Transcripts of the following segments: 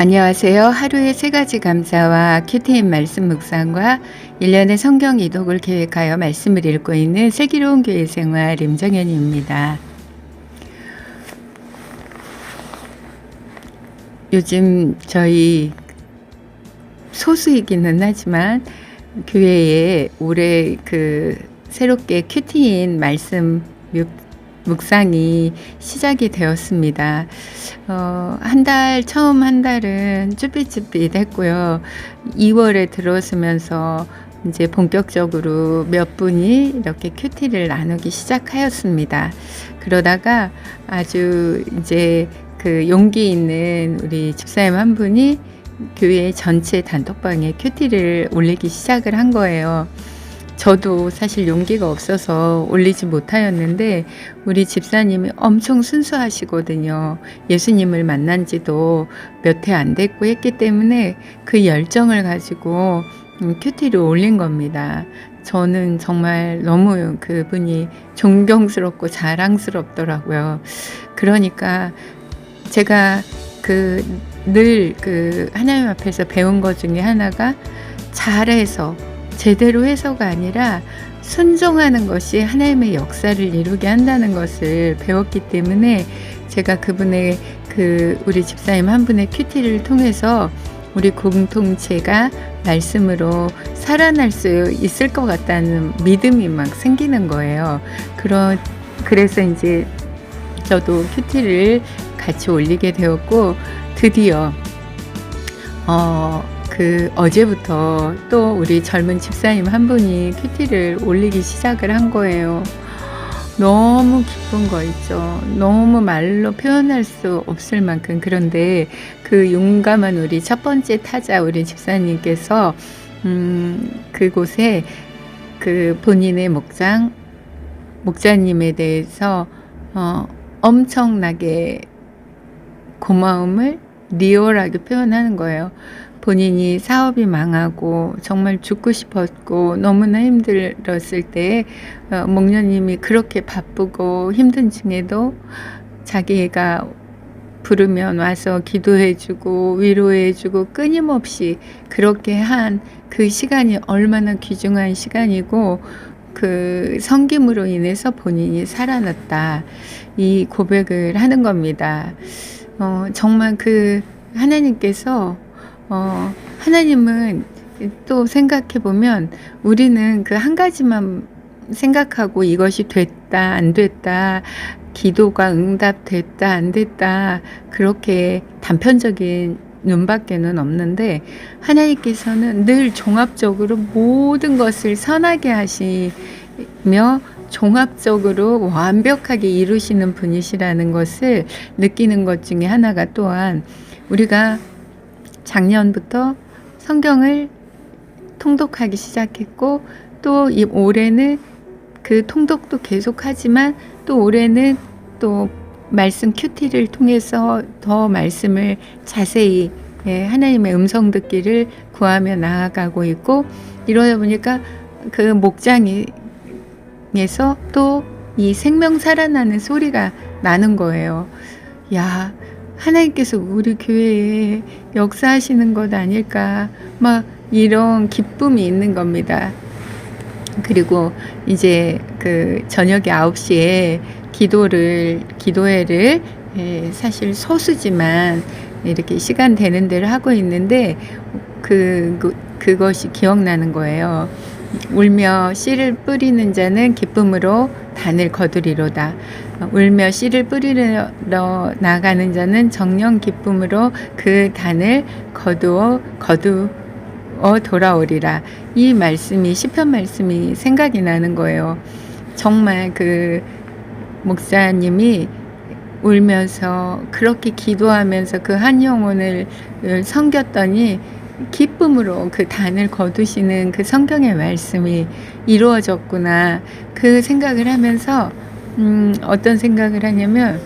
안녕하세요. 하루에 세 가지 감사와 큐티인 말씀 묵상과 1년의 성경 이독을 계획하여 말씀을 읽고 있는 슬기로운 교회 생활 임정현입니다. 요즘 저희 소수이기는 하지만 교회에 올해 새롭게 큐티인 말씀 묵상이 시작이 되었습니다. 처음 한 달은 쭈삣쭈삣했고요. 2월에 들어서면서 이제 본격적으로 몇 분이 이렇게 큐티를 나누기 시작하였습니다. 그러다가 아주 이제 용기 있는 우리 집사님 한 분이 교회 전체 단톡방에 큐티를 올리기 시작을 한 거예요. 저도 사실 용기가 없어서 올리지 못하였는데 우리 집사님이 엄청 순수하시거든요. 예수님을 만난 지도 몇 해 안 됐고 했기 때문에 그 열정을 가지고 큐티를 올린 겁니다. 저는 정말 너무 그분이 존경스럽고 자랑스럽더라고요. 그러니까 제가 늘 하나님 앞에서 배운 것 중에 하나가 잘해서 제대로 해서가 아니라 순종하는 것이 하나님의 역사를 이루게 한다는 것을 배웠기 때문에 제가 그분의 우리 집사님 한 분의 큐티를 통해서 우리 공동체가 말씀으로 살아날 수 있을 것 같다는 믿음이 막 생기는 거예요. 그래서 이제 저도 큐티를 같이 올리게 되었고 드디어 어제부터 또 우리 젊은 집사님 한 분이 큐티를 올리기 시작을 한 거예요. 너무 기쁜 거 있죠. 너무 말로 표현할 수 없을 만큼. 그런데 그 용감한 우리 첫 번째 타자 우리 집사님께서 그곳에 본인의 목자님에 대해서 엄청나게 고마움을 리얼하게 표현하는 거예요. 본인이 사업이 망하고 정말 죽고 싶었고 너무나 힘들었을 때 목녀님이 그렇게 바쁘고 힘든 중에도 자기가 부르면 와서 기도해주고 위로해주고 끊임없이 그렇게 한 그 시간이 얼마나 귀중한 시간이고 그 섬김으로 인해서 본인이 살아났다, 이 고백을 하는 겁니다. 정말 하나님께서 하나님은 또 생각해보면 우리는 한 가지만 생각하고 이것이 됐다 안 됐다, 기도가 응답됐다 안 됐다, 그렇게 단편적인 눈밖에는 없는데 하나님께서는 늘 종합적으로 모든 것을 선하게 하시며 종합적으로 완벽하게 이루시는 분이시라는 것을 느끼는 것 중에 하나가, 또한 우리가 작년부터 성경을 통독하기 시작했고 또 올해는 그 통독도 계속하지만 또 올해는 또 말씀 큐티를 통해서 더 말씀을 자세히 하나님의 음성 듣기를 구하며 나아가고 있고, 이러다 보니까 그 목장에서 또 이 생명 살아나는 소리가 나는 거예요. 야, 하나님께서 우리 교회에 역사하시는 것 아닐까, 막 이런 기쁨이 있는 겁니다. 그리고 이제 저녁에 9시에 기도회를 사실 소수지만 이렇게 시간 되는 대로 하고 있는데 그것이 기억나는 거예요. 울며 씨를 뿌리는 자는 기쁨으로 단을 거두리로다. 울며 씨를 뿌리러 나가는 자는 정녕 기쁨으로 그 단을 거두어 돌아오리라. 이 말씀이 시편 말씀이 생각이 나는 거예요. 정말 목사님이 울면서 그렇게 기도하면서 한 영혼을 섬겼더니 기쁨으로 그 단을 거두시는 성경의 말씀이 이루어졌구나, 그 생각을 하면서 어떤 생각을 하냐면,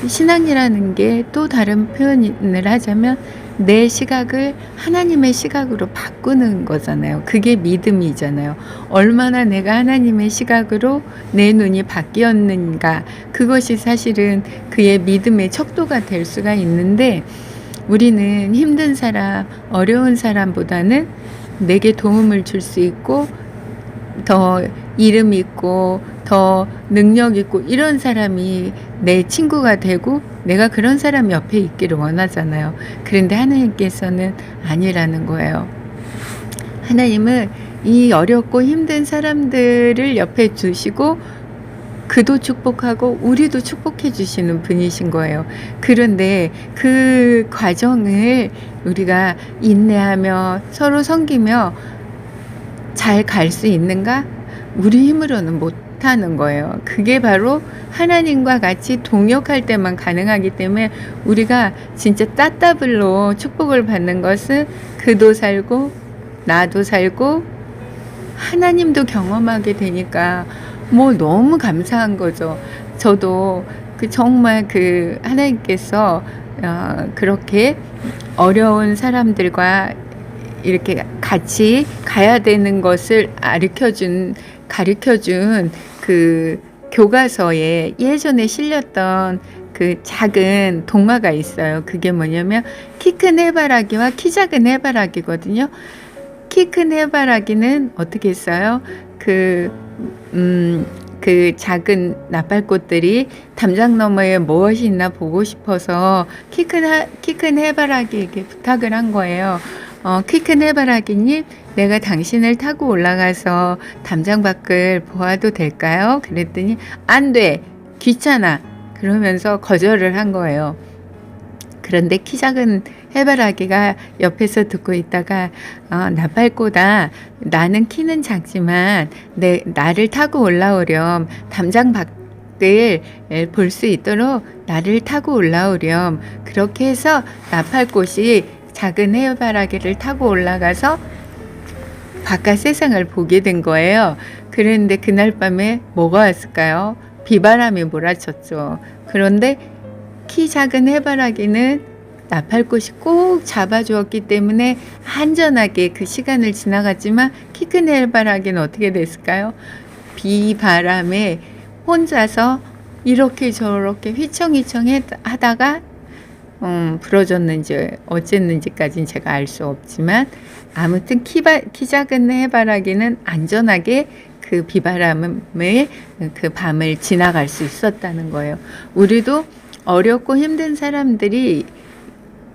신앙이라는 게 또 다른 표현을 하자면 내 시각을 하나님의 시각으로 바꾸는 거잖아요. 그게 믿음이잖아요. 얼마나 내가 하나님의 시각으로 내 눈이 바뀌었는가, 그것이 사실은 그의 믿음의 척도가 될 수가 있는데, 우리는 힘든 사람, 어려운 사람보다는 내게 도움을 줄 수 있고 더 이름 있고 더 능력 있고 이런 사람이 내 친구가 되고 내가 그런 사람 옆에 있기를 원하잖아요. 그런데 하나님께서는 아니라는 거예요. 하나님은 이 어렵고 힘든 사람들을 옆에 두시고 그도 축복하고 우리도 축복해 주시는 분이신 거예요. 그런데 그 과정을 우리가 인내하며 서로 섬기며 잘 갈 수 있는가? 우리 힘으로는 못하는 거예요. 그게 바로 하나님과 같이 동역할 때만 가능하기 때문에 우리가 진짜 따따블로 축복을 받는 것은 그도 살고 나도 살고 하나님도 경험하게 되니까 뭐 너무 감사한 거죠. 저도 정말 하나님께서 그렇게 어려운 사람들과 이렇게 같이 가야 되는 것을 가르쳐 준 그 교과서에 예전에 실렸던 그 작은 동화가 있어요. 그게 뭐냐면 키 큰 해바라기와 키 작은 해바라기거든요. 키 큰 해바라기는 어떻게 했어요? 그 작은 나팔꽃들이 담장 너머에 무엇이 있나 보고 싶어서 키 큰 해바라기에게 부탁을 한 거예요. 키 큰 해바라기님, 내가 당신을 타고 올라가서 담장 밖을 보아도 될까요? 그랬더니 안 돼, 귀찮아, 그러면서 거절을 한 거예요. 그런데 키 작은 해바라기가 옆에서 듣고 있다가 나팔꽃아, 나는 키는 작지만 나를 타고 올라오렴. 담장 밖을 볼 수 있도록 나를 타고 올라오렴. 그렇게 해서 나팔꽃이 작은 해바라기를 타고 올라가서 바깥 세상을 보게 된 거예요. 그런데 그날 밤에 뭐가 왔을까요? 비바람이 몰아쳤죠. 그런데 키 작은 해바라기는 나팔꽃이 꼭 잡아주었기 때문에 안전하게 그 시간을 지나갔지만 키 큰 해바라기는 어떻게 됐을까요? 비바람에 혼자서 이렇게 저렇게 휘청휘청 하다가 부러졌는지 어쨌는지까지는 제가 알 수 없지만 아무튼 키 작은 해바라기는 안전하게 그 비바람의 그 밤을 지나갈 수 있었다는 거예요. 우리도 어렵고 힘든 사람들이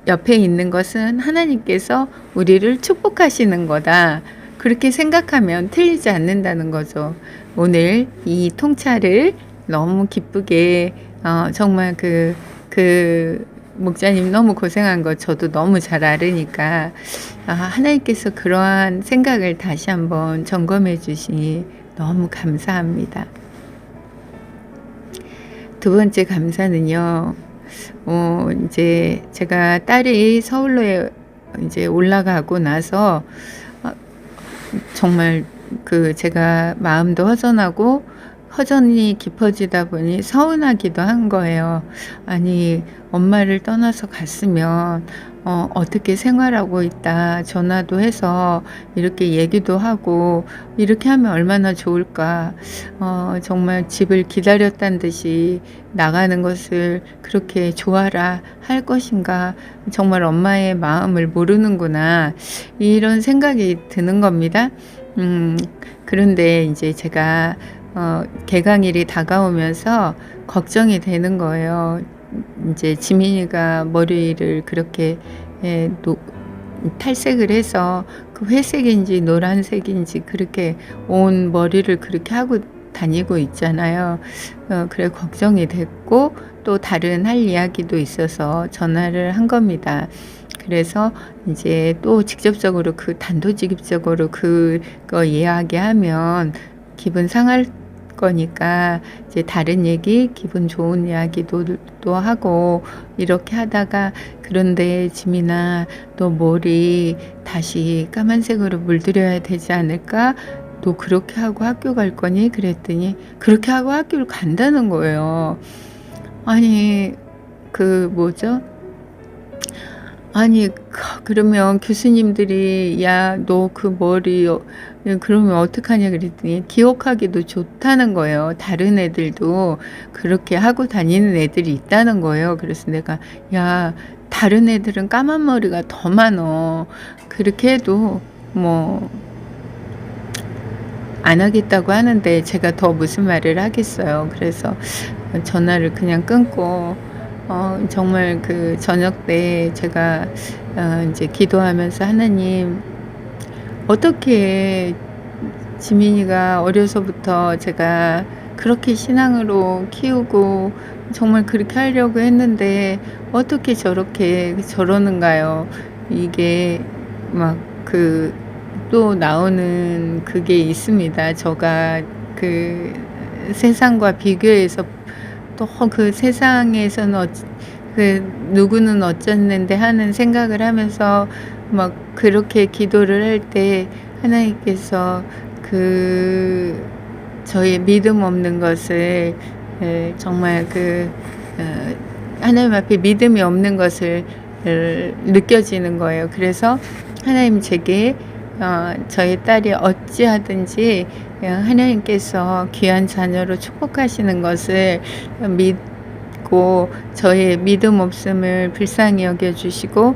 옆에 있는 것은 하나님께서 우리를 축복하시는 거다. 그렇게 생각하면 틀리지 않는다는 거죠. 오늘 이 통찰을 너무 기쁘게 정말 목자님 너무 고생한 거 저도 너무 잘 알으니까 하나님께서 그러한 생각을 다시 한번 점검해 주시니 너무 감사합니다. 두 번째 감사는요. 이제 제가 딸이 서울로 이제 올라가고 나서 정말 제가 마음도 허전이 깊어지다 보니 서운하기도 한 거예요. 아니, 엄마를 떠나서 갔으면 어떻게 생활하고 있다 전화도 해서 이렇게 얘기도 하고 이렇게 하면 얼마나 좋을까. 정말 집을 기다렸다는 듯이 나가는 것을 그렇게 좋아라 할 것인가. 정말 엄마의 마음을 모르는구나, 이런 생각이 드는 겁니다. 그런데 이제 제가 개강일이 다가오면서 걱정이 되는 거예요. 이제 지민이가 머리를 그렇게 탈색을 해서 그 회색인지 노란색인지 그렇게 온 머리를 그렇게 하고 다니고 있잖아요. 그래 걱정이 됐고 또 다른 할 이야기도 있어서 전화를 한 겁니다. 그래서 이제 또 직접적으로 단도직입적으로 그거 이야기하면 기분 상할 거니까 이제 다른 얘기, 기분 좋은 이야기도 또 하고 이렇게 하다가, 그런데 지민아, 너 머리 다시 까만색으로 물들여야 되지 않을까? 너 그렇게 하고 학교 갈 거니? 그랬더니 그렇게 하고 학교를 간다는 거예요. 아니 아니 그러면 교수님들이 야, 너 그 머리 그러면 어떡하냐 그랬더니 기억하기도 좋다는 거예요. 다른 애들도 그렇게 하고 다니는 애들이 있다는 거예요. 그래서 내가 "야 다른 애들은 까만 머리가 더 많어. 그렇게 해도 뭐 안 하겠다고 하는데 제가 더 무슨 말을 하겠어요." 그래서 전화를 그냥 끊고 정말 그 저녁 때 제가 인제 기도하면서 "하나님 어떻게 지민이가 어려서부터 제가 그렇게 신앙으로 키우고 정말 그렇게 하려고 했는데 어떻게 저렇게 저러는가요?" 이게 막 또 나오는 그게 있습니다. 제가 그 세상과 비교해서 또 그 세상에서는 누구는 어쩌는데 하는 생각을 하면서 막 그렇게 기도를 할 때 하나님께서 그 저의 믿음 없는 것을 정말 하나님 앞에 믿음이 없는 것을 느껴지는 거예요. 그래서 하나님 제게 저의 딸이 어찌하든지 하나님께서 귀한 자녀로 축복하시는 것을 믿고 저의 믿음 없음을 불쌍히 여겨 주시고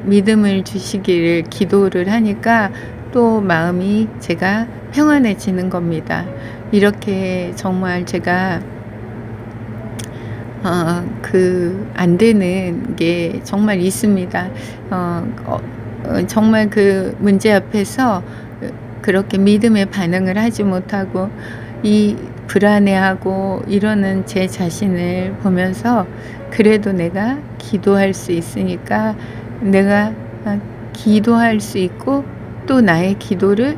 믿음을 주시기를 기도를 하니까 또 마음이 제가 평안해지는 겁니다. 이렇게 정말 제가 안 되는 게 정말 있습니다. 정말 그 문제 앞에서 그렇게 믿음의 반응을 하지 못하고 불안해하고 이러는 제 자신을 보면서 그래도 내가 기도할 수 있으니까 내가 기도할 수 있고 또 나의 기도를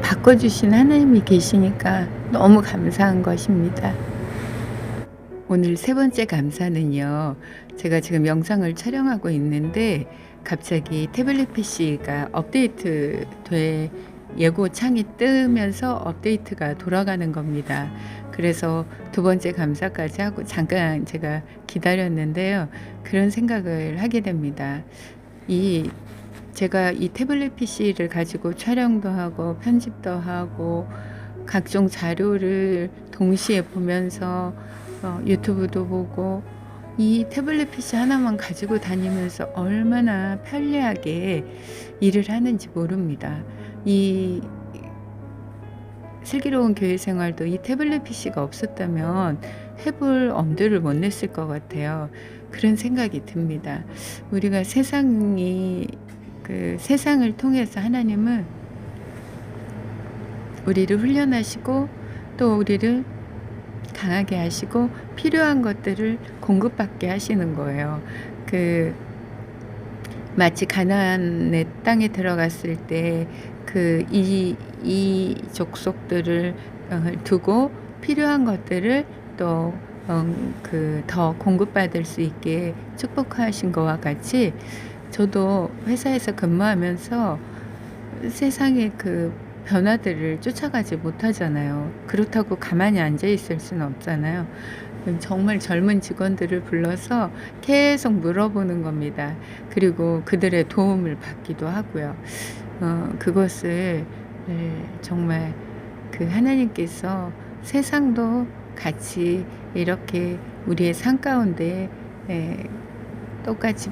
바꿔주신 하나님이 계시니까 너무 감사한 것입니다. 오늘 세 번째 감사는요. 제가 지금 영상을 촬영하고 있는데 갑자기 태블릿 PC가 예고 창이 뜨면서 업데이트가 돌아가는 겁니다. 그래서 두 번째 감사까지 하고 잠깐 제가 기다렸는데요. 그런 생각을 하게 됩니다. 제가 이 태블릿 PC를 가지고 촬영도 하고 편집도 하고 각종 자료를 동시에 보면서 유튜브도 보고 이 태블릿 PC 하나만 가지고 다니면서 얼마나 편리하게 일을 하는지 모릅니다. 이 슬기로운 교회 생활도 이 태블릿 PC가 없었다면 해볼 엄두를 못 냈을 것 같아요. 그런 생각이 듭니다. 우리가 세상을 통해서 하나님은 우리를 훈련하시고 또 우리를 강하게 하시고 필요한 것들을 공급받게 하시는 거예요. 마치 가나안의 땅에 들어갔을 때 이 족속들을 두고 필요한 것들을 또 더 공급받을 수 있게 축복하신 것과 같이 저도 회사에서 근무하면서 세상의 변화들을 쫓아가지 못하잖아요. 그렇다고 가만히 앉아 있을 수는 없잖아요. 정말 젊은 직원들을 불러서 계속 물어보는 겁니다. 그리고 그들의 도움을 받기도 하고요. 그것을 정말 하나님께서 세상도 같이 이렇게 우리의 삶 가운데 똑같이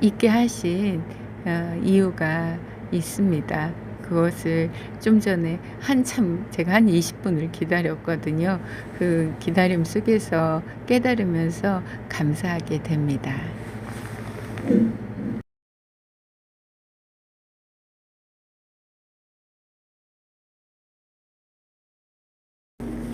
있게 하신 이유가 있습니다. 그것을 좀 전에 한참 제가 한 20분을 기다렸거든요. 그 기다림 속에서 깨달으면서 감사하게 됩니다.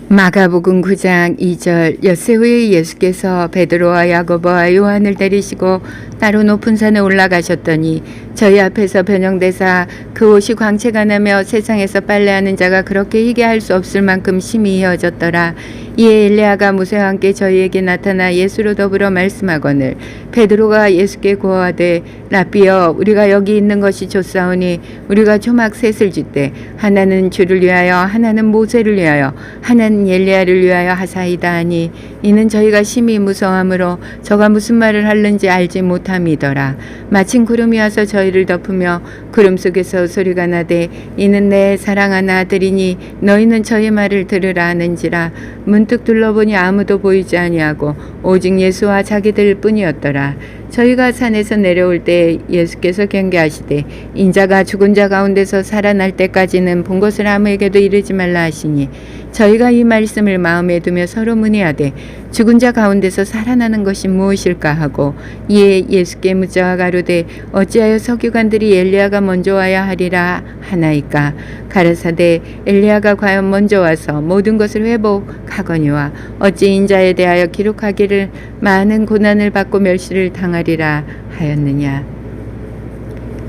마가복음 9장 2절 엿새 후에 예수께서 베드로와 야고보와 요한을 데리시고 따로 높은 산에 올라가셨더니 저희 앞에서 변형되사 그 옷이 광채가 나며 세상에서 빨래하는 자가 그렇게 희게 할 수 없을 만큼 심히 이어졌더라. 이에 엘리야가 모세와 함께 저희에게 나타나 예수로 더불어 말씀하거늘 베드로가 예수께 고하되 라삐여 우리가 여기 있는 것이 좋사오니 우리가 초막 셋을 짓되 하나는 주를 위하여 하나는 모세를 위하여 하나는 엘리야를 위하여 하사이다 하니 이는 저희가 심히 무서워하므로 저가 무슨 말을 하는지 알지 못하고 못함이더라. 마침 구름이 와서 저희를 덮으며 구름 속에서 소리가 나되 이는 내 사랑하는 아들이니 너희는 저의 말을 들으라 하는지라. 문득 둘러보니 아무도 보이지 아니하고 오직 예수와 자기들 뿐이었더라. 저희가 산에서 내려올 때 예수께서 경계하시되 인자가 죽은 자 가운데서 살아날 때까지는 본 것을 아무에게도 이르지 말라 하시니 저희가 이 말씀을 마음에 두며 서로 문의하되 죽은 자 가운데서 살아나는 것이 무엇일까 하고 이에 예수께 묻자 가로되 어찌하여 서기관들이 엘리야가 먼저 와야 하리라 하나이까. 가라사대 엘리야가 과연 먼저 와서 모든 것을 회복하거니와 어찌 인자에 대하여 기록하기를 많은 고난을 받고 멸시를 당하리라 하였느냐.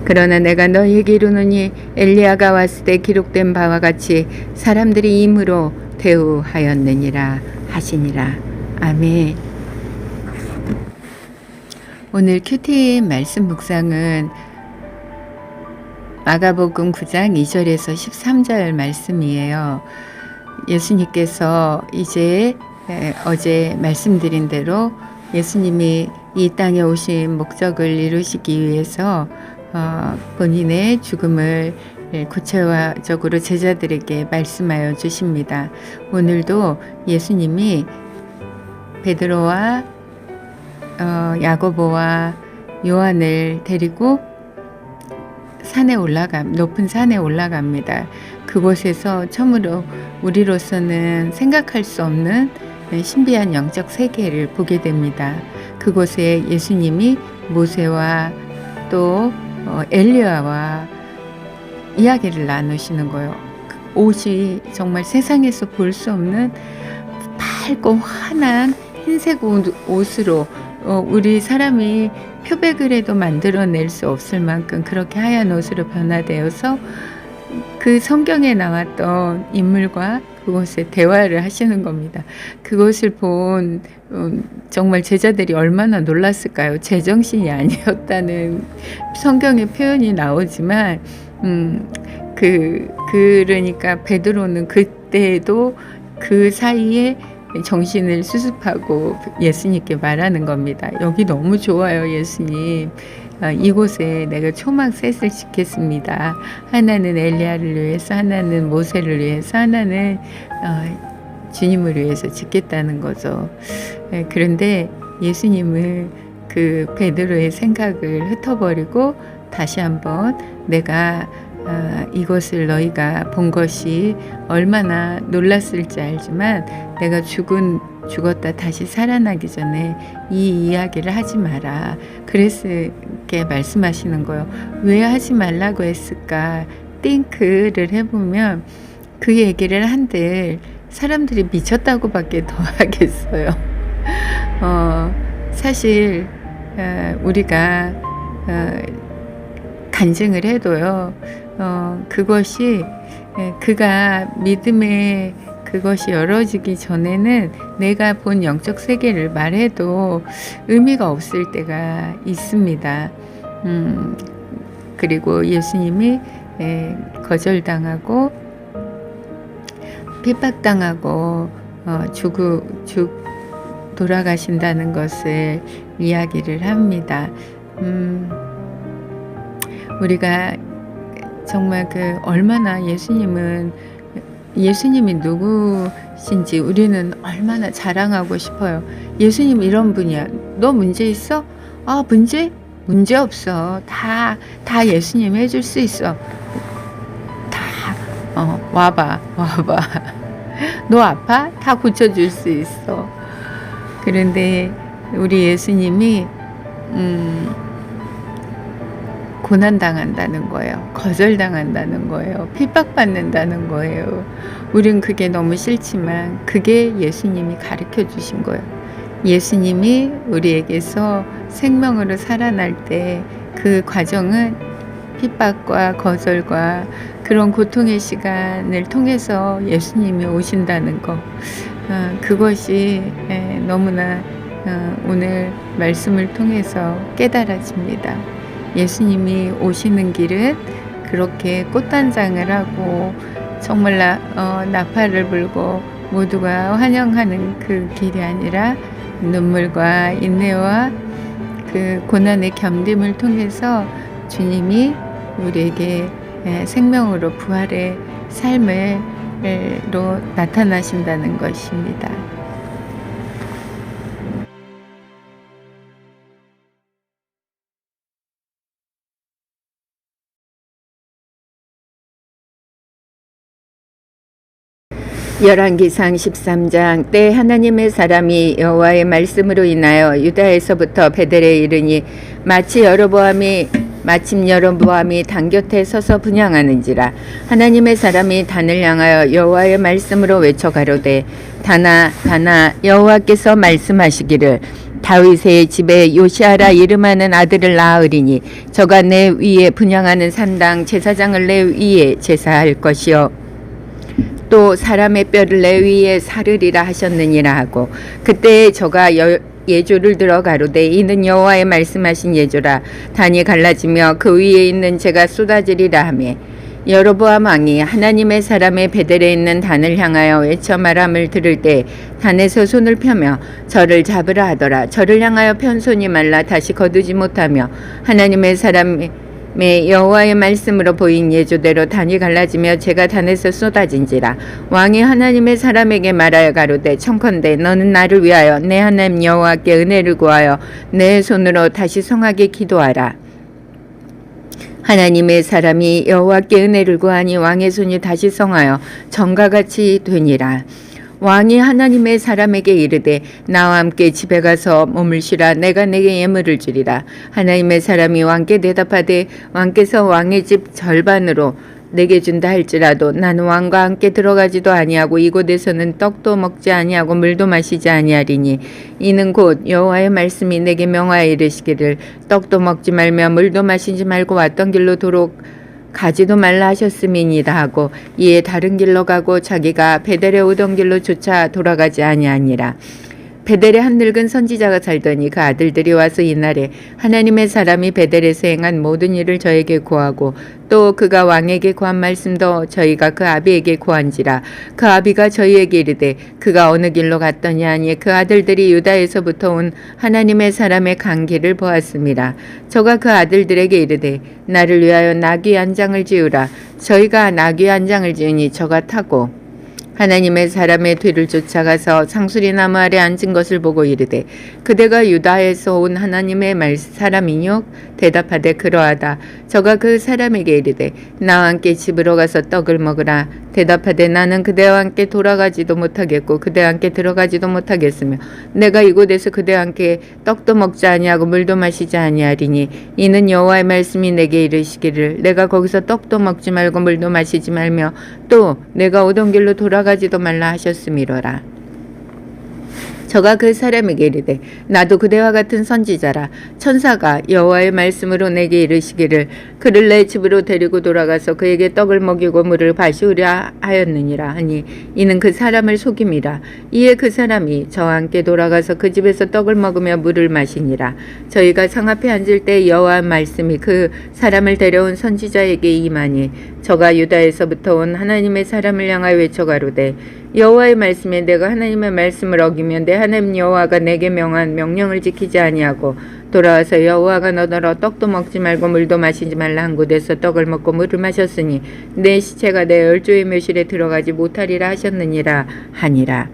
그러나 내가 너희에게 이르노니 엘리야가 왔을 때 기록된 바와 같이 사람들이 임으로 대우하였느니라 하시니라. 아멘. 오늘 큐티 말씀 묵상은 마가복음 9장 2절에서 13절 말씀이에요. 예수님께서 이제 어제 말씀드린 대로 예수님이 이 땅에 오신 목적을 이루시기 위해서 본인의 죽음을 구체적으로 제자들에게 말씀하여 주십니다. 오늘도 예수님이 베드로와 야고보와 요한을 데리고 높은 산에 올라갑니다. 그곳에서 처음으로 우리로서는 생각할 수 없는 신비한 영적 세계를 보게 됩니다. 그곳에 예수님이 모세와 또 엘리야와 이야기를 나누시는 거예요. 옷이 정말 세상에서 볼 수 없는 밝고 환한 흰색 옷으로 우리 사람이 표백을 해도 만들어낼 수 없을 만큼 그렇게 하얀 옷으로 변화되어서 그 성경에 나왔던 인물과 그곳에 대화를 하시는 겁니다. 그것을 본 정말 제자들이 얼마나 놀랐을까요? 제정신이 아니었다는 성경의 표현이 나오지만 그러니까 베드로는 그때도 그 사이에 정신을 수습하고 예수님께 말하는 겁니다. 여기 너무 좋아요, 예수님. 이곳에 내가 초막 셋을 짓겠습니다. 하나는 엘리야를 위해서, 하나는 모세를 위해서, 하나는 주님을 위해서 짓겠다는 거죠. 그런데 예수님은 그 베드로의 생각을 흩어버리고 다시 한번 내가 이것을 너희가 본 것이 얼마나 놀랐을지 알지만 내가 죽었다 다시 살아나기 전에 이 이야기를 하지 마라. 그랬을게 말씀하시는 거예요. 왜 하지 말라고 했을까? 띵크를 해보면 그 얘기를 한들 사람들이 미쳤다고 밖에 더 하겠어요. 사실 우리가 간증을 해도요. 그것이 그가 믿음의 그것이 열어지기 전에는 내가 본 영적 세계를 말해도 의미가 없을 때가 있습니다. 그리고 예수님이 거절당하고 핍박당하고 돌아가신다는 것을 이야기를 합니다. 우리가 정말 얼마나 예수님이 누구신지 우리는 얼마나 자랑하고 싶어요. 예수님 이런 분이야. 너 문제 있어? 문제 없어. 다 예수님 해줄 수 있어. 와봐. 너 아파? 다 고쳐줄 수 있어. 그런데 우리 예수님이 고난당한다는 거예요. 거절당한다는 거예요. 핍박받는다는 거예요. 우린 그게 너무 싫지만 그게 예수님이 가르쳐 주신 거예요. 예수님이 우리에게서 생명으로 살아날 때 그 과정은 핍박과 거절과 그런 고통의 시간을 통해서 예수님이 오신다는 것, 그것이 너무나 오늘 말씀을 통해서 깨달아집니다. 예수님이 오시는 길은 그렇게 꽃단장을 하고 정말 나팔을 불고 모두가 환영하는 그 길이 아니라 눈물과 인내와 그 고난의 견딤을 통해서 주님이 우리에게 생명으로 부활의 삶으로 나타나신다는 것입니다. 열왕기상 13장 때 하나님의 사람이 여호와의 말씀으로 인하여 유다에서부터 베델에 이르니 마침 여로보암이 단 곁에 서서 분향하는지라. 하나님의 사람이 단을 향하여 여호와의 말씀으로 외쳐 가로되 단아 단아 여호와께서 말씀하시기를 다윗의 집에 요시아라 이름하는 아들을 낳으리니 저가 내 위에 분향하는 산당 제사장을 내 위에 제사할 것이요 또 사람의 뼈를 내 위에 사르리라 하셨느니라 하고 그때 저가 예조를 들어 가로되 이는 여호와의 말씀하신 예조라. 단이 갈라지며 그 위에 있는 재가 쏟아지리라 하매 여로보암 왕이 하나님의 사람의 베델에 있는 단을 향하여 외쳐 말함을 들을 때 단에서 손을 펴며 저를 잡으라 하더라. 저를 향하여 편 손이 말라 다시 거두지 못하며 하나님의 사람의 여호와의 말씀으로 보인 예조대로 단이 갈라지며 재가 단에서 쏟아진지라. 왕이 하나님의 사람에게 말하여 가로되 청컨대 너는 나를 위하여 내 하나님 여호와께 은혜를 구하여 내 손으로 다시 성하게 기도하라. 하나님의 사람이 여호와께 은혜를 구하니 왕의 손이 다시 성하여 전과 같이 되니라. 왕이 하나님의 사람에게 이르되 나와 함께 집에 가서 몸을 쉬라. 내가 내게 예물을 주리라. 하나님의 사람이 왕께 대답하되 왕께서 왕의 집 절반으로 내게 준다 할지라도 나는 왕과 함께 들어가지도 아니하고 이곳에서는 떡도 먹지 아니하고 물도 마시지 아니하리니 이는 곧 여호와의 말씀이 내게 명하여 이르시기를 떡도 먹지 말며 물도 마시지 말고 왔던 길로 도록 가지도 말라 하셨음이니이다 하고 이에 다른 길로 가고 자기가 베델에 오던 길로 쫓아 돌아가지 아니하니라. 베델에 한 늙은 선지자가 살더니 그 아들들이 와서 이날에 하나님의 사람이 베델에서 행한 모든 일을 저에게 고하고 또 그가 왕에게 고한 말씀도 저희가 그 아비에게 고한지라. 그 아비가 저희에게 이르되 그가 어느 길로 갔더냐 하니 그 아들들이 유다에서부터 온 하나님의 사람의 간 길을 보았습니다. 저가 그 아들들에게 이르되 나를 위하여 나귀 한 장을 지으라. 저희가 나귀 한 장을 지으니 저가 타고 하나님의 사람의 뒤를 쫓아가서 상수리 나무 아래 앉은 것을 보고 이르되 그대가 유다에서 온 하나님의 사람이뇨? 대답하되 그러하다. 저가 그 사람에게 이르되 나와 함께 집으로 가서 떡을 먹으라. 대답하되 나는 그대와 함께 돌아가지도 못하겠고 그대와 함께 들어가지도 못하겠으며 내가 이곳에서 그대와 함께 떡도 먹지 아니하고 물도 마시지 아니하리니 이는 여호와의 말씀이 내게 이르시기를 내가 거기서 떡도 먹지 말고 물도 마시지 말며 또 내가 오던 길로 돌아가지도 말라 하셨음이로라. 저가 그 사람에게 이르되 나도 그대와 같은 선지자라. 천사가 여호와의 말씀으로 내게 이르시기를 그를 내 집으로 데리고 돌아가서 그에게 떡을 먹이고 물을 마시우려 하였느니라 하니 이는 그 사람을 속임이라. 이에 그 사람이 저와 함께 돌아가서 그 집에서 떡을 먹으며 물을 마시니라. 저희가 상 앞에 앉을 때 여호와의 말씀이 그 사람을 데려온 선지자에게 임하니 저가 유다에서부터 온 하나님의 사람을 향하여 외쳐 가로되 여호와의 말씀에 내가 하나님의 말씀을 어기면 내 하나님 여호와가 내게 명한 명령을 지키지 아니하고 돌아와서 여호와가 너더러 떡도 먹지 말고 물도 마시지 말라 한 곳에서 떡을 먹고 물을 마셨으니 내 시체가 내 열조의 묘실에 들어가지 못하리라 하셨느니라 하니라.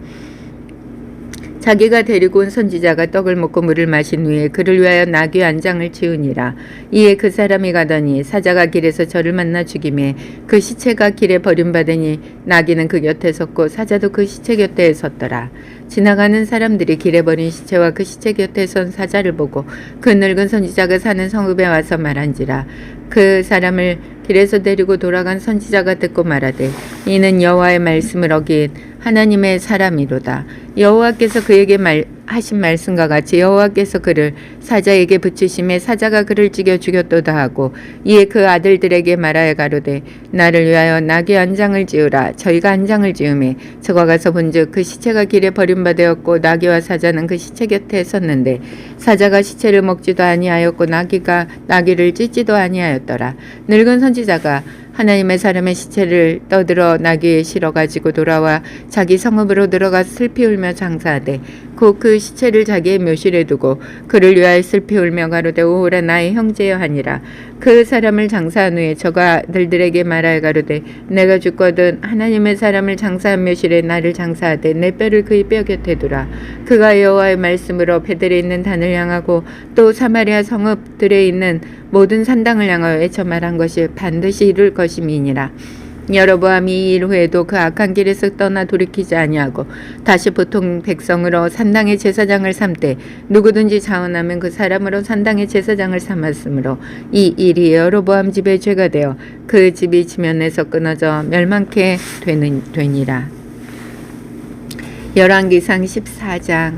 자기가 데리고 온 선지자가 떡을 먹고 물을 마신 후에 그를 위하여 나귀 한 장을 지으니라. 이에 그 사람이 가더니 사자가 길에서 저를 만나 죽이매 그 시체가 길에 버림받으니 나귀는 그 곁에 섰고 사자도 그 시체 곁에 섰더라. 지나가는 사람들이 길에 버린 시체와 그 시체 곁에 선 사자를 보고 그 늙은 선지자가 사는 성읍에 와서 말한지라. 그 사람을 길에서 데리고 돌아간 선지자가 듣고 말하되 이는 여호와의 말씀을 어긴 하나님의 사람이로다. 여호와께서 그에게 하신 말씀과 같이 여호와께서 그를 사자에게 붙이심에 사자가 그를 찌겨 죽였도다 하고 이에 그 아들들에게 말하여 가로되 나를 위하여 나귀 한 장을 지으라. 저희가 한 장을 지으매 저가 가서 본즉 그 시체가 길에 버림받았고 나귀와 사자는 그 시체 곁에 섰는데 사자가 시체를 먹지도 아니하였고 나귀가 나귀를 찢지도 아니하였더라. 늙은 선지자가 하나님의 사람의 시체를 떠들어 나귀에 실어 가지고 돌아와 자기 성읍으로 들어가 슬피 울며 장사하되 곧 그 시체를 자기의 묘실에 두고 그를 위하여 슬피 울며 가로되 오호라 나의 형제여 하니라. 그 사람을 장사한 후에 저가 아들들에게 말하여 가로되 내가 죽거든 하나님의 사람을 장사한 묘실에 나를 장사하되 내 뼈를 그의 뼈 곁에 두라. 그가 여호와의 말씀으로 베델에 있는 단을 향하고 또 사마리아 성읍들에 있는 모든 산당을 향하여 외쳐 말한 것이 반드시 이룰 것임이니라. 여로보암이 이 일 후에도 그 악한 길에서 떠나 돌이키지 아니하고 다시 보통 백성으로 산당의 제사장을 삼되 누구든지 자원하면 그 사람으로 산당의 제사장을 삼았으므로 이 일이 여로보암 집의 죄가 되어 그 집이 지면에서 끊어져 멸망케 되니라. 열왕기상 14장.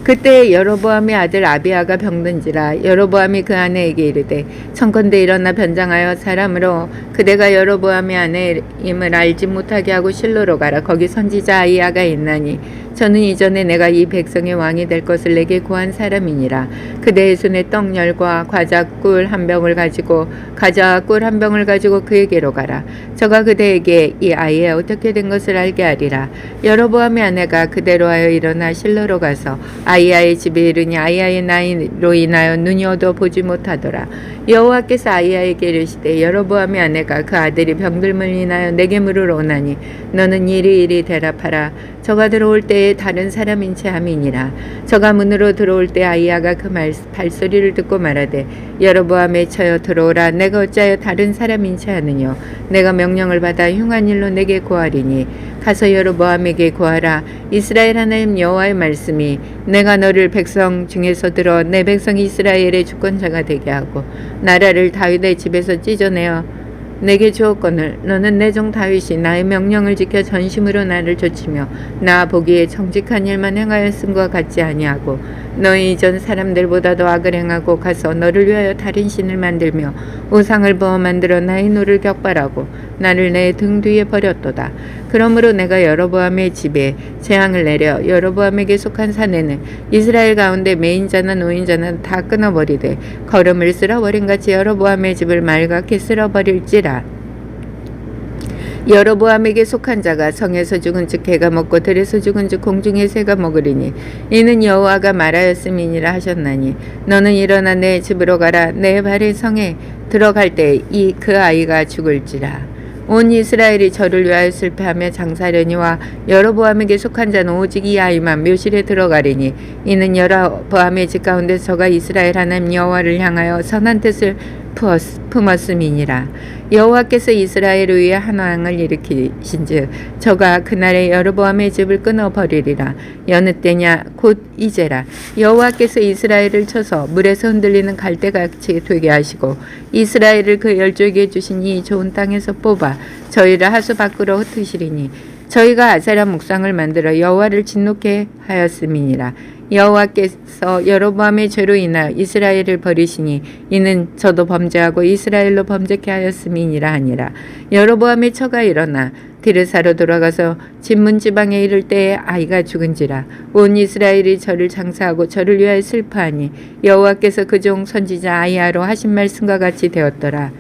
그때 여로보암의 아들 아비야가 병든지라. 여로보암이 그 아내에게 이르되 청컨대 일어나 변장하여 사람으로 그대가 여로보암의 아내임을 알지 못하게 하고 실로로 가라. 거기 선지자 아히야가 있나니 저는 이전에 내가 이 백성의 왕이 될 것을 내게 구한 사람이니라. 그대의 손에 떡열과 과자 꿀 한 병을 가지고 그에게로 가라. 저가 그대에게 이 아이의 어떻게 된 것을 알게 하리라. 여로보암의 아내가 그대로 하여 일어나 실로로 가서 아히야의 집에 이르니 아히야의 나이로 인하여 눈이 어두워 보지 못하더라. 여호와께서 아히야에게 이르시되 여로보암의 아내가 그 아들이 병들므로 인하여 내게 물으러 오나니 너는 이리 대답하라. 저가 들어올 때에 다른 사람인 채 함이니라. 저가 문으로 들어올 때 아히야가 그 발소리를 듣고 말하되 여로보암의 처여 들어오라. 내가 어찌하여 다른 사람인 채 하느뇨. 내가 명령을 받아 흉한 일로 내게 고하리니 가서 여로보암에게 고하라. 이스라엘 하나님 여호와의 말씀이 내가 너를 백성 중에서 들어 내 백성 이스라엘의 주권자가 되게 하고 나라를 다윗의 집에서 찢어내어 내게 주었거늘 너는 내 종 다윗이 나의 명령을 지켜 전심으로 나를 좇으며 나 보기에 정직한 일만 행하였음과 같지 아니하고 너희 이전 사람들보다도 악을 행하고 가서 너를 위하여 다른 신을 만들며 우상을 부어 만들어 나의 노를 격발하고 나를 내 등 뒤에 버렸도다. 그러므로 내가 여로보암의 집에 재앙을 내려 여로보암에게 속한 사내는 이스라엘 가운데 매인자나 노인자나 다 끊어버리되 거름을 쓸어버린같이 여로보암의 집을 말갛게 쓸어버릴지라. 여로보암에게 속한 자가 성에서 죽은 즉 개가 먹고 들에서 죽은 즉 공중의 새가 먹으리니 이는 여호와가 말하였음이니라 하셨나니 너는 일어나 내 집으로 가라. 내 발의 성에 들어갈 때 그 아이가 죽을지라. 온 이스라엘이 저를 위하여 슬퍼하며 장사하려니와 여로보암에게 속한 자는 오직 이 아이만 묘실에 들어가리니 이는 여로보암의 집 가운데 저가 이스라엘 하나님 여호와를 향하여 선한 뜻을 품었음이니라. 여호와께서 이스라엘을 위해 한 왕을 일으키신즉 저가 그날에 여로보암의 집을 끊어버리리라. 여느 때냐 곧 이제라. 여호와께서 이스라엘을 쳐서 물에서 흔들리는 갈대같이 되게 하시고 이스라엘을 그 열조에게 주신 이 좋은 땅에서 뽑아 저희를 하수 밖으로 흩으시리니 저희가 아세라 목상을 만들어 여호와를 진노케 하였음이니라. 여호와께서 여로보암의 죄로 인하여 이스라엘을 버리시니 이는 저도 범죄하고 이스라엘로 범죄케 하였음이니라 하니라. 여로보암의 처가 일어나 디르사로 돌아가서 진문 지방에 이를 때에 아이가 죽은지라. 온 이스라엘이 저를 장사하고 저를 위하여 슬퍼하니 여호와께서 그 종 선지자 아히야로 하신 말씀과 같이 되었더라.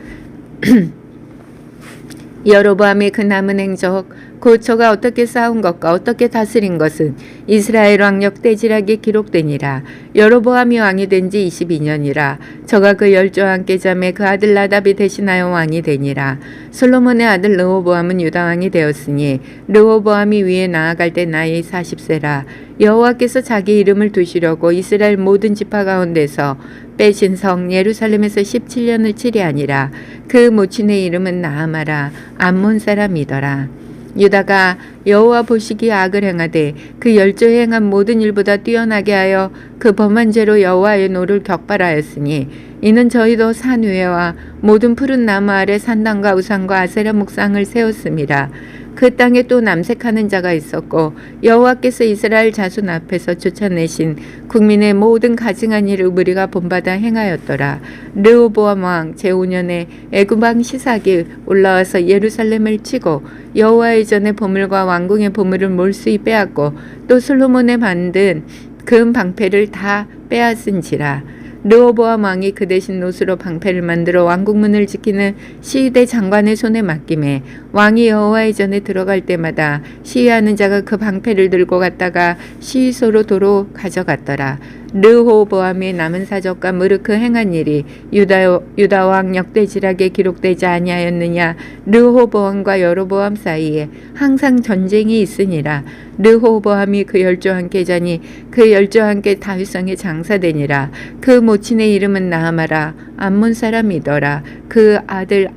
여로보암의 그 남은 행적 곧 저가 어떻게 싸운 것과 어떻게 다스린 것은 이스라엘 왕력 떼지락에 기록되니라. 여로보암이 왕이 된 지 22년이라. 저가 그 열조와 함께 잠에 그 아들 나답이 대신하여 왕이 되니라. 솔로몬의 아들 르호보암은 유다 왕이 되었으니 르호보암이 위에 나아갈 때 나이 40세라. 여호와께서 자기 이름을 두시려고 이스라엘 모든 지파 가운데서 빼신 성 예루살렘에서 17년을 치리하니라. 그 모친의 이름은 나아마라. 암몬 사람이더라. 유다가 여호와 보시기에 악을 행하되 그 열조에 행한 모든 일보다 뛰어나게 하여 그 범한 죄로 여호와의 노를 격발하였으니 이는 저희도 산 위에와 모든 푸른 나무 아래 산당과 우상과 아세라 목상을 세웠음이라. 그 땅에 또 남색하는 자가 있었고 여호와께서 이스라엘 자손 앞에서 쫓아내신 국민의 모든 가증한 일을 우리가 본받아 행하였더라. 르호보암 왕 제5년에 애굽 왕 시삭이 올라와서 예루살렘을 치고 여호와의 전에 보물과 왕궁의 보물을 몰수히 빼앗고 또 솔로몬의 만든 금 방패를 다 빼앗은지라. 르호보암 왕이 그 대신 노수로 방패를 만들어 왕국문을 지키는 시위대 장관의 손에 맡김에 왕이 여호와의 전에 들어갈 때마다 시위하는 자가 그 방패를 들고 갔다가 시위소로 도로 가져갔더라. 르호보암의 남은 사적과 무르크 행한 일이 유다 왕 역대지락에 기록되지 아니하였느냐. 르호보암과 여로보암 사이에 항상 전쟁이 있으니라. 르호보암이 그 열조와 함께 자니 그 열조와 함께 다윗성에 장사되니라. 그 모친의 이름은 나아마라. 암몬 사람이더라. 그 아들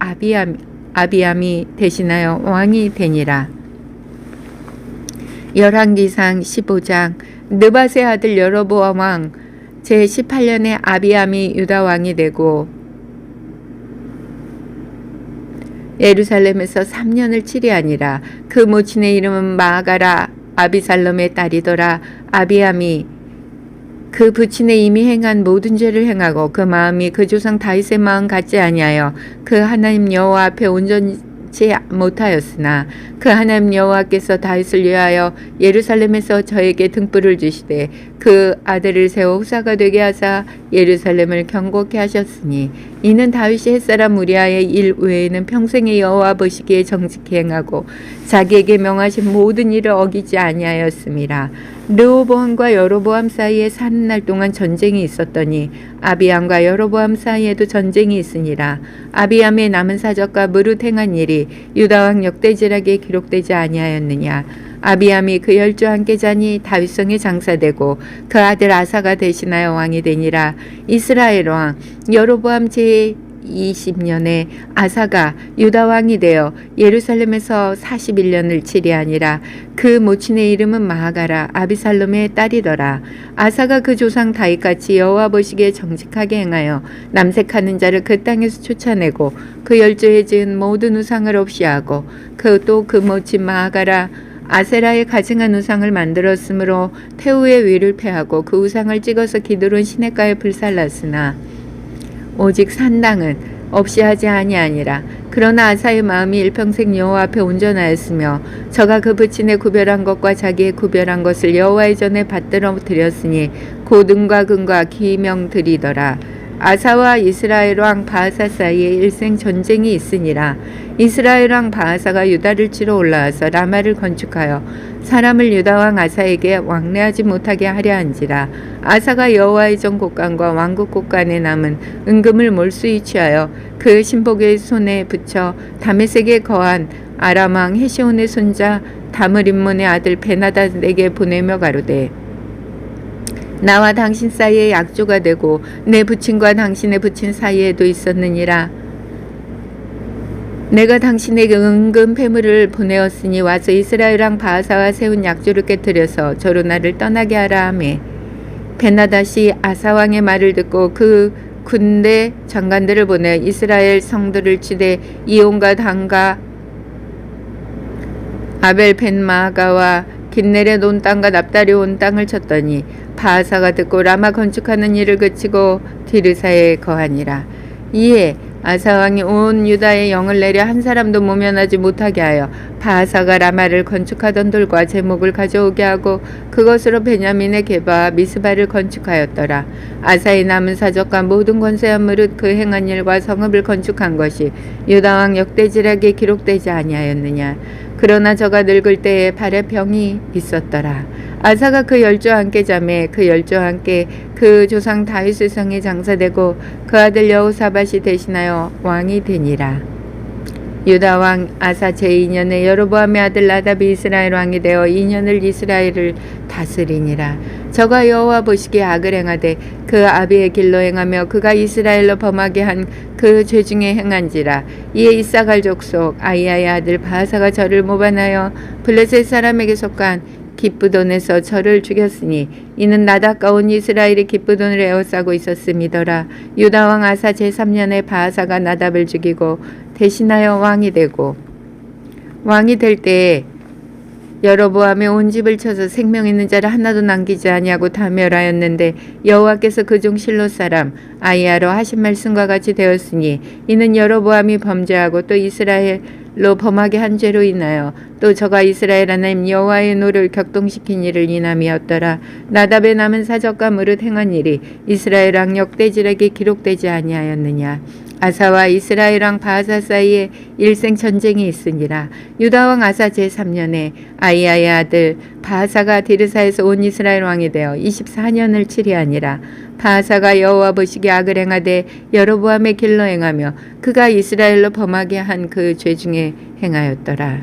아비암이 대신하여 왕이 되니라. 열왕기상 15장. 느밧의 아들 여로보암 왕 제18년에 아비암이 유다 왕이 되고 예루살렘에서 3년을 치리하니라. 그 모친의 이름은 마아가라. 아비살롬의 딸이더라. 아비암이 그 부친의 이미 행한 모든 죄를 행하고 그 마음이 그 조상 다윗의 마음 같지 아니하여 그 하나님 여호와 앞에 온전치 못하였으나 그 하나님 여호와께서 다윗을 위하여 예루살렘에서 저에게 등불을 주시되 그 아들을 세워 후사가 되게 하사 예루살렘을 경고케 하셨으니 이는 다윗이 햇사람 우리아의 일 외에는 평생의 여호와 보시기에 정직히 행하고 자기에게 명하신 모든 일을 어기지 아니하였음이라. 르호보암과 여로보암 사이에 사는 날 동안 전쟁이 있었더니 아비암과 여로보암 사이에도 전쟁이 있으니라. 아비암의 남은 사적과 무릇 행한 일이 유다왕 역대지락에 기록되지 아니하였느냐. 아비암이 그 열조와 함께 자니 다윗성에 장사되고 그 아들 아사가 대신하여 왕이 되니라. 이스라엘 왕 여로보암 제20년에 아사가 유다 왕이 되어 예루살렘에서 41년을 치리하니라. 그 모친의 이름은 마아가라. 아비살롬의 딸이더라. 아사가 그 조상 다윗같이 여호와 보시기에 정직하게 행하여 남색하는 자를 그 땅에서 쫓아내고 그 열조에 지은 모든 우상을 없이 하고 그 모친 마아가라 아세라의 가증한 우상을 만들었으므로 태우의 위를 패하고 그 우상을 찍어서 기드론 시냇가에 불살랐으나 오직 산당은 없이 하지 아니하니라. 그러나 아사의 마음이 일평생 여호와 앞에 온전하였으며 저가 그 부친의 구별한 것과 자기의 구별한 것을 여호와의 전에 받들어 드렸으니 곧 은과 금과 기명 드리더라. 아사와 이스라엘 왕 바하사 사이에 일생 전쟁이 있으니라. 이스라엘 왕 바하사가 유다를 치러 올라와서 라마를 건축하여 사람을 유다 왕 아사에게 왕래하지 못하게 하려 한지라. 아사가 여호와의 전 곳간과 왕국 곳간에 남은 은금을 몰수히 취하여 그 신복의 손에 붙여 다메섹에 거한 아람 왕 헤시온의 손자 다므림몬의 아들 베나닷에게 보내며 가로되 나와 당신 사이에 약조가 되고 내 부친과 당신의 부친 사이에도 있었느니라. 내가 당신에게 은금 패물을 보내었으니 와서 이스라엘 왕 바하사와 세운 약조를 깨뜨려서 저로 나를 떠나게 하라 하매 베나닷이 아사 왕의 말을 듣고 그 군대 장관들을 보내 이스라엘 성들을 치되 이온과 단과 아벨 벤마가와 긴네렛 온 땅과 납달리 온 땅을 쳤더니 바하사가 듣고 라마 건축하는 일을 그치고 디르사에 거하니라. 이에 아사 왕이 온 유다에 영을 내려 한 사람도 모면하지 못하게 하여 바하사가 라마를 건축하던 돌과 제목을 가져오게 하고 그것으로 베냐민의 게바와 미스바를 건축하였더라. 아사의 남은 사적과 모든 권세한 무릇 그 행한 일과 성읍을 건축한 것이 유다 왕 역대지락에 기록되지 아니하였느냐. 그러나 저가 늙을 때에 발에 병이 있었더라. 아사가 그 열조와 함께 자매 그 열조와 함께 그 조상 다윗의 성에 장사되고 그 아들 여호사밧이 대신하여 왕이 되니라. 유다 왕 아사 제2년에 여로보암의 아들 나답이 이스라엘 왕이 되어 2년을 이스라엘을 다스리니라. 저가 여호와 보시기에 악을 행하되 그 아비의 길로 행하며 그가 이스라엘로 범하게 한 그 죄 중에 행한지라. 이에 이사갈 족속 아이야의 아들 바하사가 저를 모반하여 블레셋 사람에게 속한 기브돈에서 저를 죽였으니 이는 나다까운 이스라엘이 기브돈을 에워싸고 있었음이더라. 유다 왕 아사 제3년에 바하사가 나답을 죽이고 대신하여 왕이 되고 왕이 될 때에 여로보암의 온 집을 쳐서 생명 있는 자를 하나도 남기지 아니하고 다 멸하였는데 여호와께서 그중 실로 사람 아이야로 하신 말씀과 같이 되었으니 이는 여로보암이 범죄하고 또 이스라엘 범하게 한 죄로 인하여 또 저가 이스라엘 하나님 여호와의 노를 격동시킨 일을 인함이었더라. 나답의 남은 사적과 무릇 행한 일이 이스라엘 왕 역대질에게 기록되지 아니하였느냐. 아사와 이스라엘 왕 바하사 사이에 일생 전쟁이 있으니라. 유다 왕 아사 제3년에 아이야의 아들 바하사가 디르사에서 온 이스라엘 왕이 되어 24년을 치리하니라. 바하사가 여호와 보시기에 악을 행하되 여로보암의 길로 행하며 그가 이스라엘로 범하게 한 그 죄 중에 행하였더라.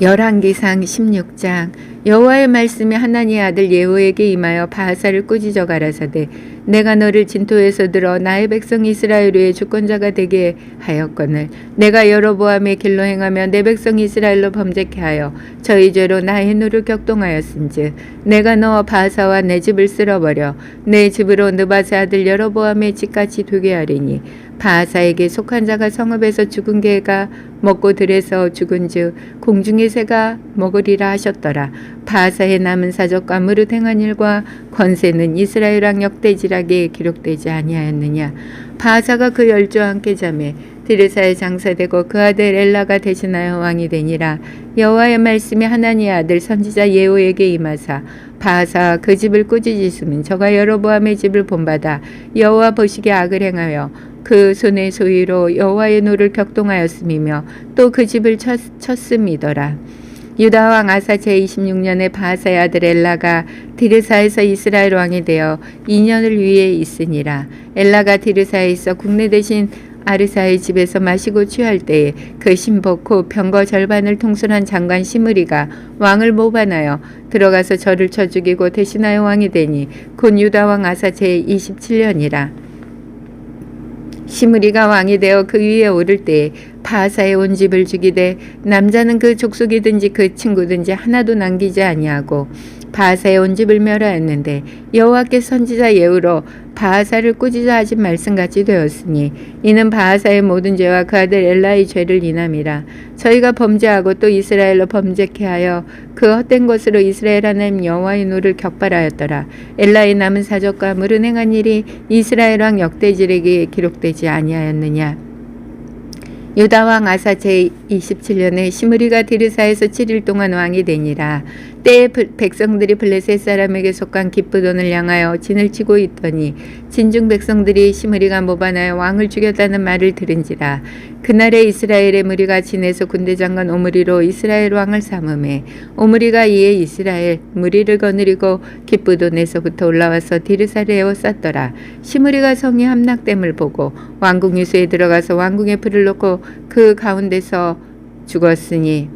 열왕기상 16장. 여호와의 말씀이 하나니의 아들 예후에게 임하여 바하사를 꾸짖어 가라사대 내가 너를 진토에서 들어 나의 백성 이스라엘 위에 주권자가 되게 하였거늘 내가 여로보암의 길로 행하며 내 백성 이스라엘로 범죄케 하여 저희 죄로 나의 노를 격동하였은즉 내가 너 바하사와 내 집을 쓸어버려 내 집으로 느바세 아들 여로보암의 집같이 되게 하리니 바하사에게 속한 자가 성읍에서 죽은 개가 먹고 들에서 죽은즉 공중의 새가 먹으리라 하셨더라. 바하사의 남은 사적과 무릇 행한 일과 권세는 이스라엘 왕 역대지락에 기록되지 아니하였느냐. 바하사가 그 열조와 함께 자매 디르사에 장사되고 그 아들 엘라가 대신하여 왕이 되니라. 여호와의 말씀이 하나니의 아들 선지자 예후에게 임하사 바하사 그 집을 꾸짖으시면 저가 여로보암의 집을 본받아 여호와 보시기에 악을 행하여 그 손의 소위로 여호와의 노를 격동하였음이며 또 그 집을 쳤음이더라. 유다 왕 아사 제26년에 바하사의 아들 엘라가 디르사에서 이스라엘 왕이 되어 2년을 위에 있으니라. 엘라가 디르사에 있어 국내 대신 아르사의 집에서 마시고 취할 때에 그 신복 곧 병거 절반을 통솔한 장관 시므리가 왕을 모반하여 들어가서 저를 쳐 죽이고 대신하여 왕이 되니 곧 유다 왕 아사 제27년이라. 시므리가 왕이 되어 그 위에 오를 때에 바하사의 온 집을 죽이되 남자는 그 족속이든지 그 친구든지 하나도 남기지 아니하고 바하사의 온 집을 멸하였는데 여호와께 선지자 예후로 바하사를 꾸짖어 하신 말씀같이 되었으니 이는 바하사의 모든 죄와 그 아들 엘라의 죄를 인함이라. 저희가 범죄하고 또 이스라엘로 범죄케 하여 그 헛된 것으로 이스라엘 하나님 여호와의 노를 격발하였더라. 엘라의 남은 사적과 무릇 행한 일이 이스라엘 왕 역대질에게 기록되지 아니하였느냐. 유다 왕 아사 제27년에 시므리가 디르사에서 7일 동안 왕이 되니라. 때에 백성들이 블레셋 사람에게 속한 기브돈을 향하여 진을 치고 있더니 진중 백성들이 시므리가 모반하여 왕을 죽였다는 말을 들은지라. 그날에 이스라엘의 무리가 진에서 군대장관 오므리로 이스라엘 왕을 삼음해 오므리가 이에 이스라엘 무리를 거느리고 기브돈에서부터 올라와서 디르사를 에워쌌더라. 시므리가 성이 함락됨을 보고 왕궁 유수에 들어가서 왕궁에 불을 놓고 그 가운데서 죽었으니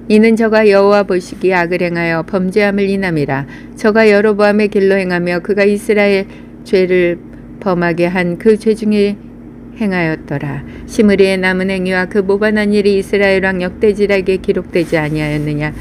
이는 저가 여호와 보시기에 악을 행하여 범죄함을 인함이라. 저가 여로보암의 길로 행하며 그가 이스라엘 죄를 범하게 한 그 죄 중에 행하였더라. 시므리의 남은 행위와 그 모반한 일이 이스라엘 왕 역대질에게 기록되지 아니하였느냐.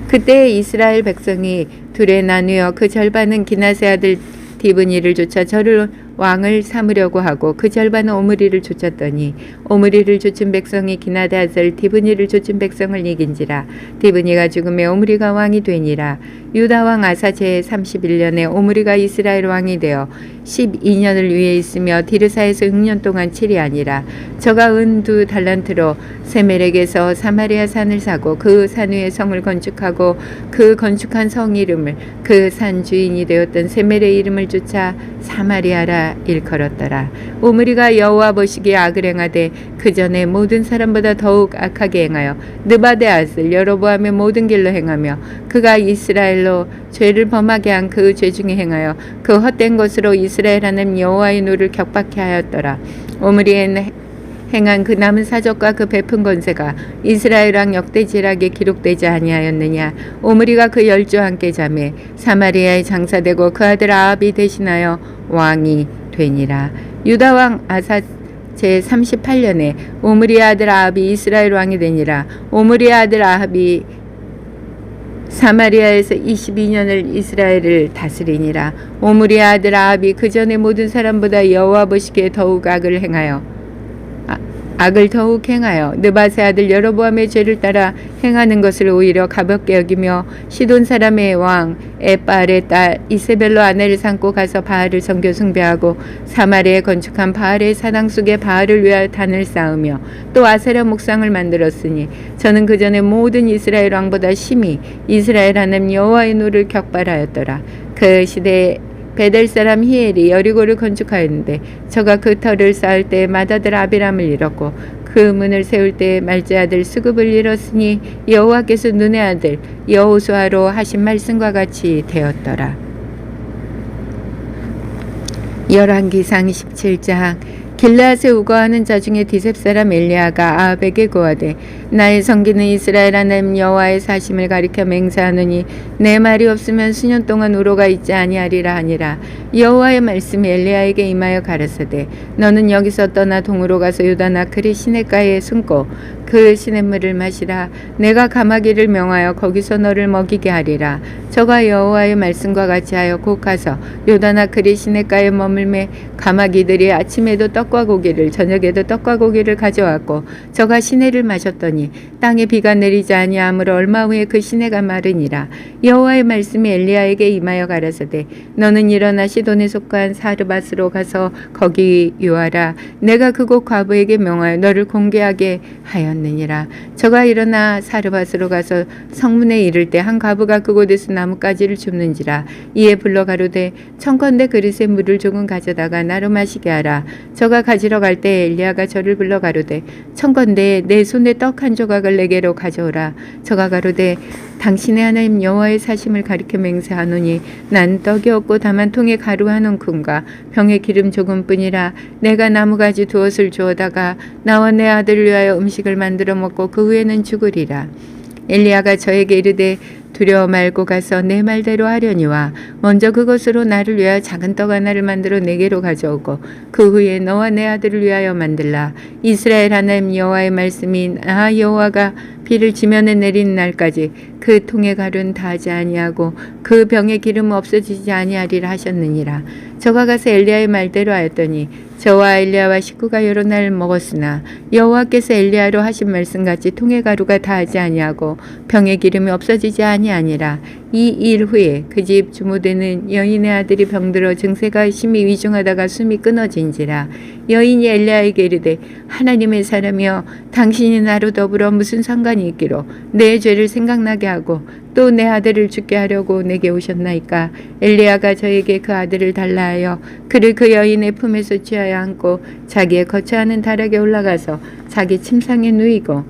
그때 이스라엘 백성이 둘에 나누어 그 절반은 기나세 아들 디브니를 쫓아 저를 왕을 삼으려고 하고 그 절반은 오므리를 쫓았더니 오므리를 쫓은 백성이 기나데 아들 디브니를 쫓은 백성을 이긴지라. 디브니가 죽음에 오므리가 왕이 되니라. 유다 왕 아사 제31년에 오므리가 이스라엘 왕이 되어 12년을 위에 있으며 디르사에서 6년 동안 치리하니라. 저가 은 2달란트로 세멜에게서 사마리아 산을 사고 그 산 위에 성을 건축하고 그 건축한 성 이름을 그 산 주인이 되었던 세멜의 이름을 쫓아 사마리아라 일컬었더라. 오므리가 여호와 보시기에 악을 행하되 그 전에 모든 사람보다 더욱 악하게 행하여 느바데 아들 여로보암의 모든 길로 행하며 그가 이스라엘로 죄를 범하게 한 그 죄 중에 행하여 그 헛된 것으로 이스라엘 하나님 여호와의 노를 격박케 하였더라. 오므리의 행한 그 남은 사적과 그 베푼 권세가 이스라엘 왕 역대질하게 기록되지 아니하였느냐. 오므리가 그 열조와 함께 자매 사마리아에 장사되고 그 아들 아합이 대신하여 왕이 되니라. 유다 왕 아사 제38년에 오므리의 아들 아합이 이스라엘 왕이 되니라. 오므리의 아들 아합이 사마리아에서 22년을 이스라엘을 다스리니라. 오므리의 아들 아합이 그 전에 모든 사람보다 여호와 보시기에 더욱 악을 행하여 악을 더욱 행하여 느밧의 아들 여로보암의 죄를 따라 행하는 것을 오히려 가볍게 여기며 시돈 사람의 왕 에빠알의 딸 이세벨로 아내를 삼고 가서 바알을 섬겨 숭배하고 사마리아에 건축한 바알의 사당 속에 바알을 위하여 단을 쌓으며 또 아세라 목상을 만들었으니 저는 그 전에 모든 이스라엘 왕보다 심히 이스라엘 하나님 여호와의 노를 격발하였더라. 그 시대에 베델 사람 히엘이 여리고를 건축하였는데 저가 그 터를 쌓을 때 맏아들 아비람을 잃었고 그 문을 세울 때 말제 아들 수급을 잃었으니 여호와께서 눈의 아들 여호수아로 하신 말씀과 같이 되었더라. 열왕기상 17장. 길르앗에 우거하는 자 중에 디셉 사람 엘리야가 아합에게 고하되 나의 성기는 이스라엘 하나님 여호와의 사심을 가리켜 맹세하노니 내 말이 없으면 수년 동안 우로가 있지 아니하리라 하니라. 여호와의 말씀이 엘리야에게 임하여 가라사대 너는 여기서 떠나 동으로 가서 요단 아크리 시냇가에 숨고 그 시냇물을 마시라. 내가 가마귀를 명하여 거기서 너를 먹이게 하리라. 저가 여호와의 말씀과 같이 하여 곧 가서 요단 아크리 시냇가에 머물매 가마귀들이 아침에도 떡과 고기를 저녁에도 떡과 고기를 가져왔고 저가 시내를 마셨더니 땅에 비가 내리지 아니하므로 얼마 후에 그 시내가 마르니라. 여호와의 말씀이 엘리야에게 임하여 가라사대 너는 일어나 시돈에 속한 사르밧으로 가서 거기 유하라. 내가 그곳 과부에게 명하여 너를 공개하게 하였느니라. 저가 일어나 사르밧으로 가서 성문에 이를 때 한 과부가 그곳에서 나뭇가지를 줍는지라. 이에 불러 가로되 청컨대 그릇에 물을 조금 가져다가 나로 마시게 하라. 저가 가지러 갈 때 엘리야가 저를 불러 가로되 청컨대 내 손에 떡 한 조각을 내게로 가져오라. 저가 가로되 당신의 하나님 여호와의 사심을 가리켜 맹세하노니 난 떡이 없고 다만 통에 가루 한 움큼과 병에 기름 조금뿐이라. 내가 나무가지 두엇을 주어다가 나와 내 아들을 위하여 음식을 만들어 먹고 그 후에는 죽으리라. 엘리야가 저에게 이르되 두려워 말고 가서 내 말대로 하려니와 먼저 그것으로 나를 위하여 작은 떡 하나를 만들어 내게로 가져오고 그 후에 너와 내 아들을 위하여 만들라. 이스라엘 하나님 여호와의 말씀이 나 여호와가 비를 지면에 내리는 날까지 그 통의 가루는 다하지 아니하고 그 병의 기름은 없어지지 아니하리라 하셨느니라. 저가 가서 엘리야의 말대로 하였더니 저와 엘리야와 식구가 여러 날 먹었으나 여호와께서 엘리야로 하신 말씀같이 통의 가루가 다하지 아니하고 병의 기름이 없어지지 아니하니라. 이 일 후에 그 집 주무되는 여인의 아들이 병들어 증세가 심히 위중하다가 숨이 끊어진지라. 여인이 엘리야에게 이르되 하나님의 사람이여 당신이 나로 더불어 무슨 상관이 있기로 내 죄를 생각나게 하고 또 내 아들을 죽게 하려고 내게 오셨나이까. 엘리야가 저에게 그 아들을 달라 하여 그를 그 여인의 품에서 취하여 안고 자기의 거처하는 다락에 올라가서 자기 침상에 누이고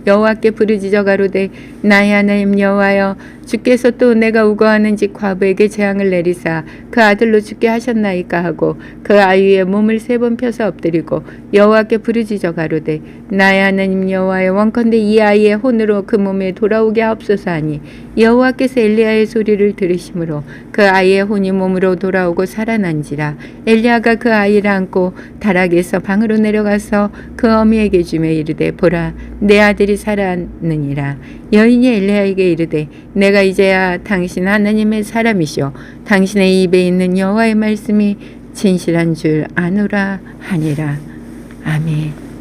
여호와께 부르짖어 가로되 나의 하나님 여호와여 주께서 또 내가 우거하는 집 과부에게 재앙을 내리사 그 아들로 죽게 하셨나이까 하고 그 아이 위에 몸을 3번 펴서 엎드리고 여호와께 부르짖어 가로되 나의 하나님 여호와여 원컨대 이 아이의 혼으로 그 몸에 돌아오게 하옵소서 하니 여호와께서 엘리야의 소리를 들으심으로 그 아이의 혼이 몸으로 돌아오고 살아난지라. 엘리야가 그 아이를 안고 다락에서 방으로 내려가서 그 어미에게 주며 이르되 보라 내 아들이 살았느니라. 여인이 엘리야에게 이르되 내가 이제야 당신 하나님의 사람이시오 당신의 입에 있는 여호와의 말씀이 진실한 줄 아노라 하니라. 아멘.